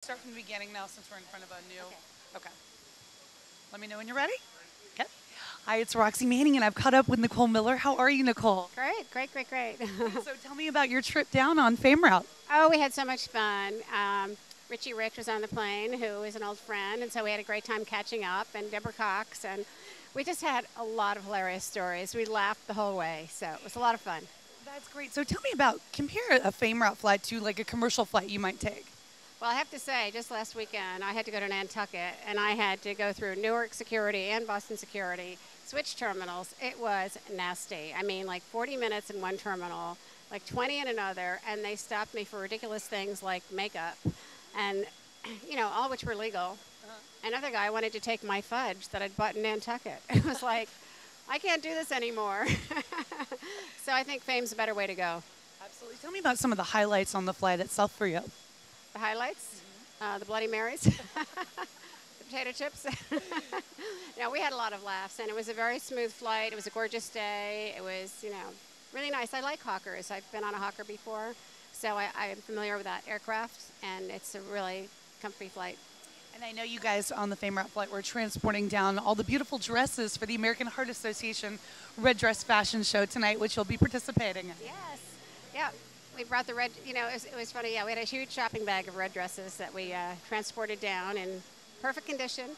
Start from the beginning now since we're in front of a new. Okay. Okay. Let me know when you're ready. Okay. Hi, it's Roxy Manning, and I've caught up with Nicole Miller. How are you, Nicole? Great, great, great, great. So tell me about your trip down on Fame Route. Oh, we had so much fun. Richie Rich was on the plane, who is an old friend, and so we had a great time catching up, and Deborah Cox, and we just had a lot of hilarious stories. We laughed the whole way, so it was a lot of fun. That's great. So tell me about, compare a Fame Route flight to like a commercial flight you might take. Well, I have to say, just last weekend, I had to go to Nantucket, and I had to go through Newark security and Boston security, switch terminals. It was nasty. I mean, like 40 minutes in one terminal, like 20 in another, and they stopped me for ridiculous things like makeup, and, all which were legal. Another guy wanted to take my fudge that I'd bought in Nantucket. It was like, I can't do this anymore. So I think Fame's a better way to go. Absolutely. Tell me about some of the highlights on the flight itself for you. The highlights, the Bloody Marys, the potato chips. We had a lot of laughs, and it was a very smooth flight. It was a gorgeous day. It was, really nice. I like Hawkers. I've been on a Hawker before, so I'm familiar with that aircraft, and it's a really comfy flight. And I know you guys on the Fame Route flight were transporting down all the beautiful dresses for the American Heart Association Red Dress Fashion Show tonight, which you'll be participating in. Yes. Yeah. We brought the red, it was funny. Yeah, we had a huge shopping bag of red dresses that we transported down in perfect condition.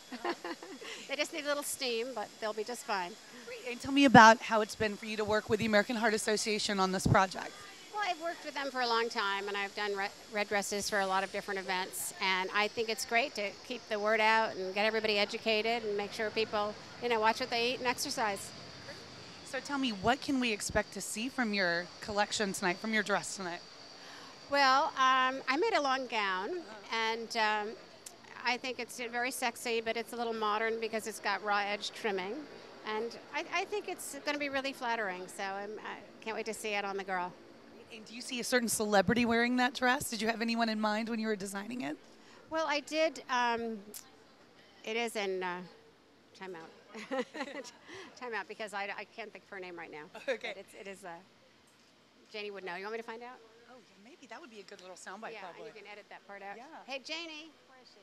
They just need a little steam, but they'll be just fine. Great. And tell me about how it's been for you to work with the American Heart Association on this project. Well, I've worked with them for a long time, and I've done red dresses for a lot of different events. And I think it's great to keep the word out and get everybody educated and make sure people, watch what they eat and exercise. So tell me, what can we expect to see from your collection tonight, from your dress tonight? Well, I made a long gown, and I think it's very sexy, but it's a little modern because it's got raw edge trimming. And I think it's going to be really flattering, so I can't wait to see it on the girl. And do you see a certain celebrity wearing that dress? Did you have anyone in mind when you were designing it? Well, I did. It is in timeout. Timeout, because I can't think of her name right now. Okay. But it is Janie would know. You want me to find out? Oh, yeah, maybe that would be a good little soundbite. Yeah, probably. and you can edit that part out. Yeah. Hey, Janie, where is she?